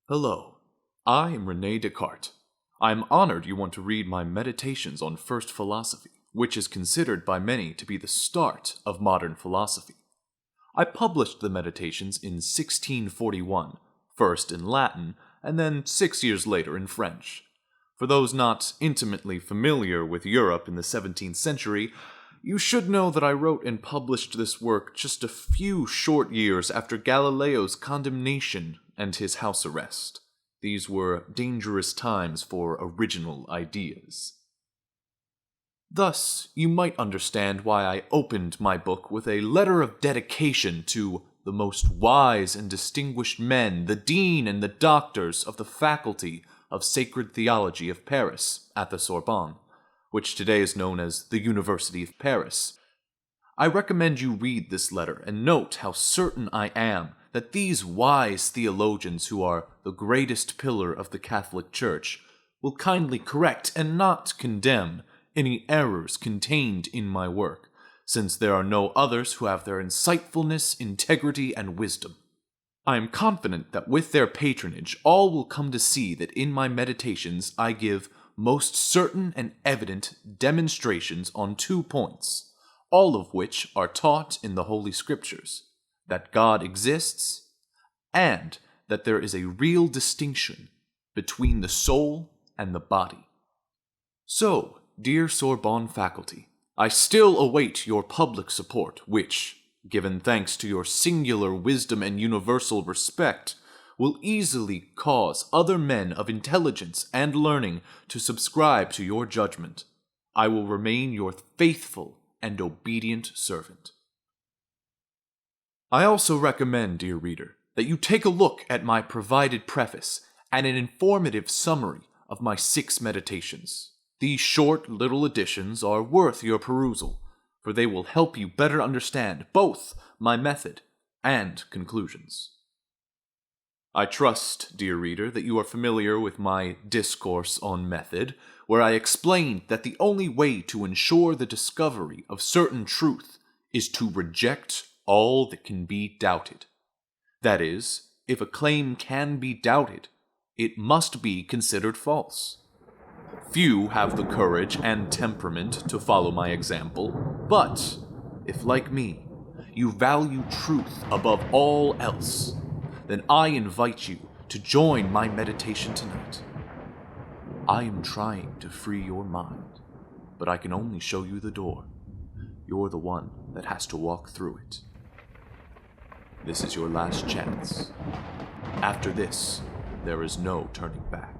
Hello, I am Rene Descartes. I am honored you want to read my Meditations on First Philosophy, which is considered by many to be the start of modern philosophy. I published the Meditations in 1641, first in Latin, and then 6 years later in French. For those not intimately familiar with Europe in the 17th century, you should know that I wrote and published this work just a few short years after Galileo's condemnation and his house arrest. These were dangerous times for original ideas. Thus, you might understand why I opened my book with a letter of dedication to the most wise and distinguished men, the dean and the doctors of the Faculty of Sacred Theology of Paris at the Sorbonne, which today is known as the University of Paris. I recommend you read this letter and note how certain I am that these wise theologians who are the greatest pillar of the Catholic Church will kindly correct and not condemn any errors contained in my work, since there are no others who have their insightfulness, integrity, and wisdom. I am confident that with their patronage all will come to see that in my meditations I give most certain and evident demonstrations on 2 points, all of which are taught in the Holy Scriptures, that God exists, and that there is a real distinction between the soul and the body. So, dear Sorbonne faculty, I still await your public support, which, given thanks to your singular wisdom and universal respect, will easily cause other men of intelligence and learning to subscribe to your judgment. I will remain your faithful and obedient servant. I also recommend, dear reader, that you take a look at my provided preface and an informative summary of my 6 meditations. These short little editions are worth your perusal, for they will help you better understand both my method and conclusions. I trust, dear reader, that you are familiar with my Discourse on Method, where I explained that the only way to ensure the discovery of certain truth is to reject all that can be doubted. That is, if a claim can be doubted, it must be considered false. Few have the courage and temperament to follow my example, but if, like me, you value truth above all else, then I invite you to join my meditation tonight. I am trying to free your mind, but I can only show you the door. You're the one that has to walk through it. This is your last chance. After this, there is no turning back.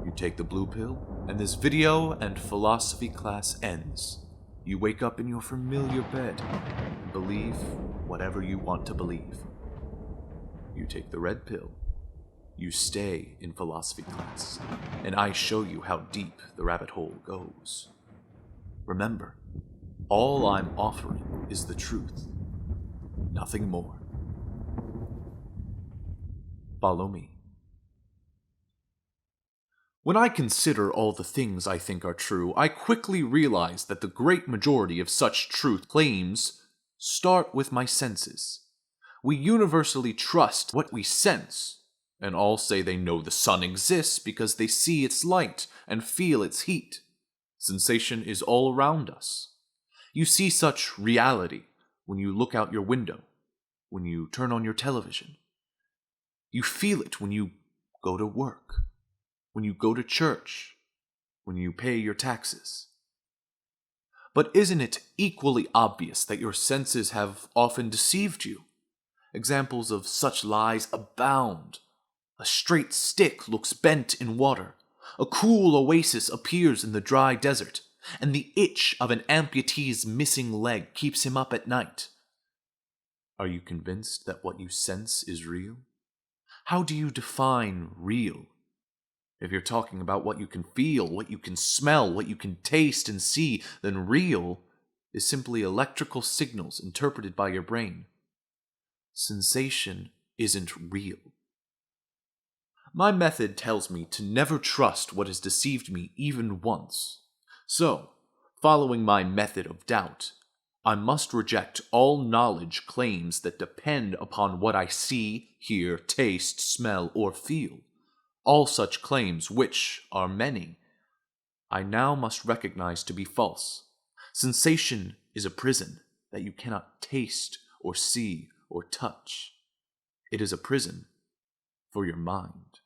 You take the blue pill, and this video and philosophy class ends. You wake up in your familiar bed and believe whatever you want to believe. You take the red pill. You stay in philosophy class, and I show you how deep the rabbit hole goes. Remember, all I'm offering is the truth, nothing more. Follow me. When I consider all the things I think are true, I quickly realize that the great majority of such truth claims start with my senses. We universally trust what we sense, and all say they know the sun exists because they see its light and feel its heat. Sensation is all around us. You see such reality when you look out your window, when you turn on your television. You feel it when you go to work, when you go to church, when you pay your taxes. But isn't it equally obvious that your senses have often deceived you? Examples of such lies abound. A straight stick looks bent in water. A cool oasis appears in the dry desert, and the itch of an amputee's missing leg keeps him up at night. Are you convinced that what you sense is real? How do you define real? If you're talking about what you can feel, what you can smell, what you can taste and see, then real is simply electrical signals interpreted by your brain. Sensation isn't real. My method tells me to never trust what has deceived me even once. So, following my method of doubt, I must reject all knowledge claims that depend upon what I see, hear, taste, smell, or feel. All such claims, which are many, I now must recognize to be false. Sensation is a prison that you cannot taste or see or touch. It is a prison for your mind.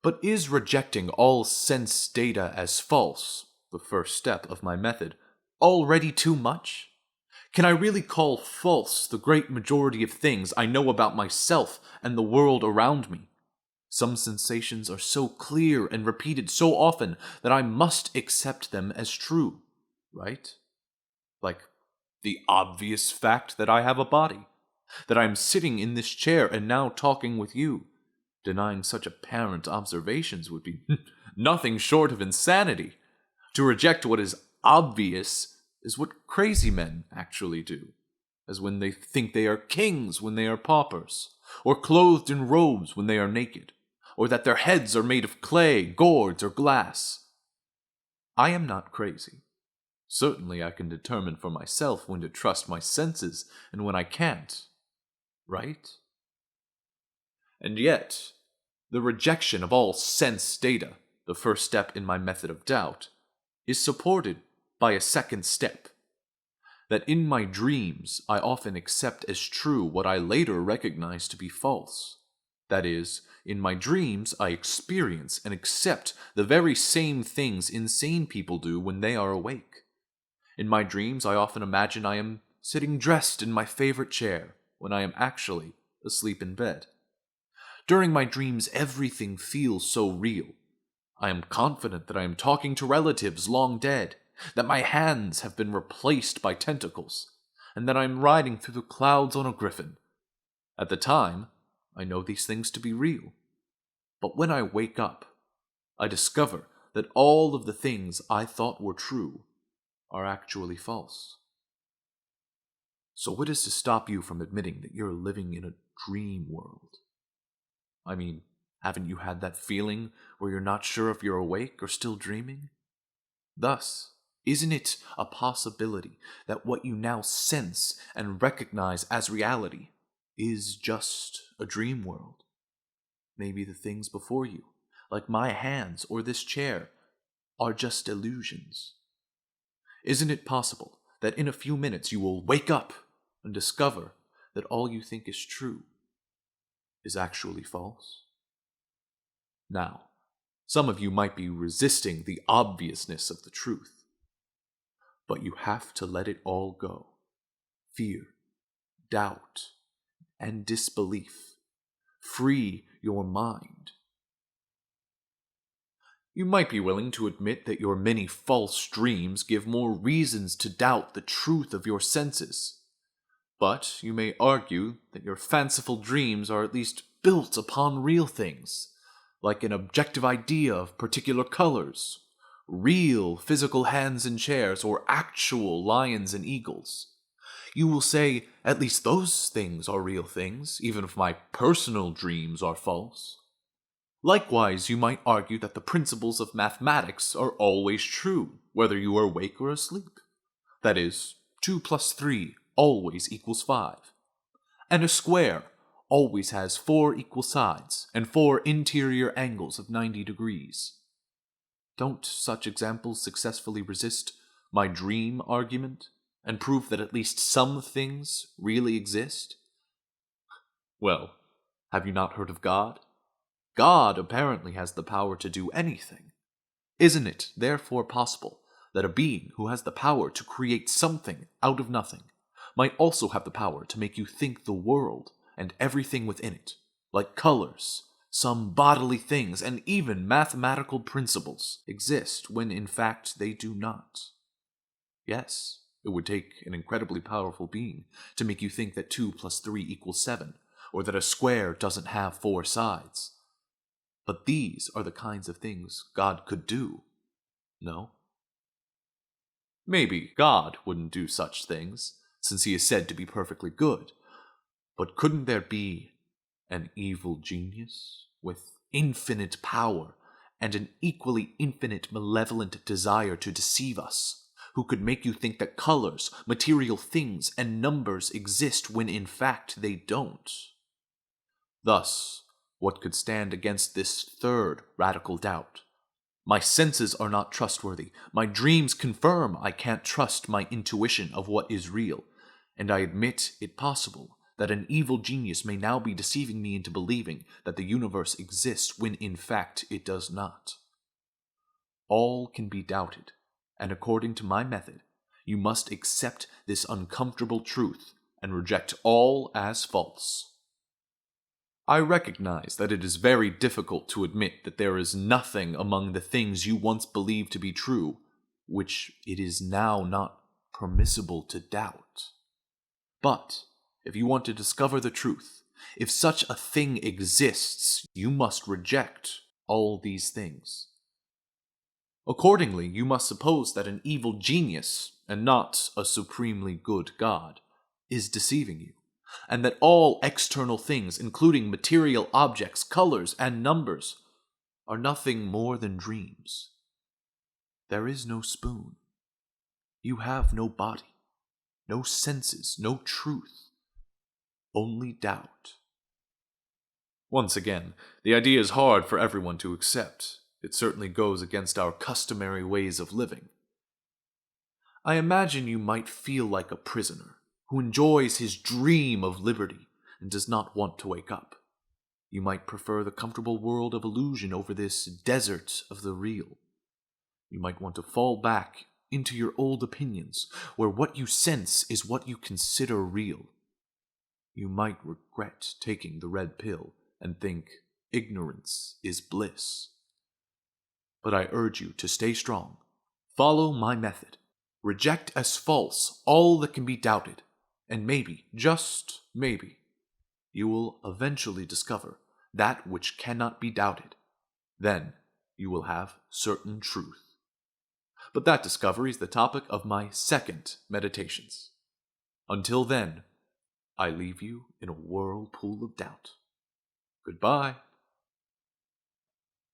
But is rejecting all sense data as false, the first step of my method, already too much? Can I really call false the great majority of things I know about myself and the world around me? Some sensations are so clear and repeated so often that I must accept them as true, right? Like the obvious fact that I have a body, that I am sitting in this chair and now talking with you. Denying such apparent observations would be nothing short of insanity. To reject what is obvious is what crazy men actually do, as when they think they are kings when they are paupers, or clothed in robes when they are naked, or that their heads are made of clay, gourds, or glass. I am not crazy. Certainly I can determine for myself when to trust my senses and when I can't, right? And yet, the rejection of all sense data, the first step in my method of doubt, is supported by a second step. That in my dreams I often accept as true what I later recognize to be false. That is, in my dreams I experience and accept the very same things insane people do when they are awake. In my dreams I often imagine I am sitting dressed in my favorite chair when I am actually asleep in bed. During my dreams everything feels so real. I am confident that I am talking to relatives long dead, that my hands have been replaced by tentacles, and that I am riding through the clouds on a griffin. At the time, I know these things to be real. But when I wake up, I discover that all of the things I thought were true are actually false. So what is to stop you from admitting that you're living in a dream world? I mean, haven't you had that feeling where you're not sure if you're awake or still dreaming? Thus, isn't it a possibility that what you now sense and recognize as reality is just a dream world? Maybe the things before you, like my hands or this chair, are just illusions. Isn't it possible that in a few minutes you will wake up and discover that all you think is true is actually false? Now, some of you might be resisting the obviousness of the truth, but you have to let it all go. Fear, doubt, and disbelief. Free your mind. You might be willing to admit that your many false dreams give more reasons to doubt the truth of your senses. But you may argue that your fanciful dreams are at least built upon real things, like an objective idea of particular colors, real physical hands and chairs, or actual lions and eagles. You will say, at least those things are real things, even if my personal dreams are false. Likewise, you might argue that the principles of mathematics are always true, whether you are awake or asleep. That is, 2 plus 3 always equals 5. And a square always has 4 equal sides and 4 interior angles of 90 degrees. Don't such examples successfully resist my dream argument and prove that at least some things really exist? Well, have you not heard of God? God apparently has the power to do anything. Isn't it therefore possible that a being who has the power to create something out of nothing might also have the power to make you think the world and everything within it, like colors, some bodily things, and even mathematical principles, exist when in fact they do not? Yes, it would take an incredibly powerful being to make you think that 2 plus 3 equals 7, or that a square doesn't have 4 sides. But these are the kinds of things God could do, no? Maybe God wouldn't do such things, since he is said to be perfectly good. But couldn't there be an evil genius with infinite power and an equally infinite malevolent desire to deceive us, who could make you think that colors, material things, and numbers exist when in fact they don't. Thus, what could stand against this third radical doubt? My senses are not trustworthy. My dreams confirm I can't trust my intuition of what is real, and I admit it possible that an evil genius may now be deceiving me into believing that the universe exists when in fact it does not. All can be doubted, and according to my method, you must accept this uncomfortable truth and reject all as false. I recognize that it is very difficult to admit that there is nothing among the things you once believed to be true, which it is now not permissible to doubt. But, if you want to discover the truth, if such a thing exists, you must reject all these things. Accordingly, you must suppose that an evil genius, and not a supremely good God, is deceiving you, and that all external things, including material objects, colors, and numbers, are nothing more than dreams. There is no spoon. You have no body, no senses, no truth, only doubt. Once again, the idea is hard for everyone to accept. It certainly goes against our customary ways of living. I imagine you might feel like a prisoner who enjoys his dream of liberty and does not want to wake up. You might prefer the comfortable world of illusion over this desert of the real. You might want to fall back into your old opinions, where what you sense is what you consider real. You might regret taking the red pill and think ignorance is bliss. But I urge you to stay strong. Follow my method. Reject as false all that can be doubted. And maybe, just maybe, you will eventually discover that which cannot be doubted. Then you will have certain truth. But that discovery is the topic of my second meditations. Until then, I leave you in a whirlpool of doubt. Goodbye.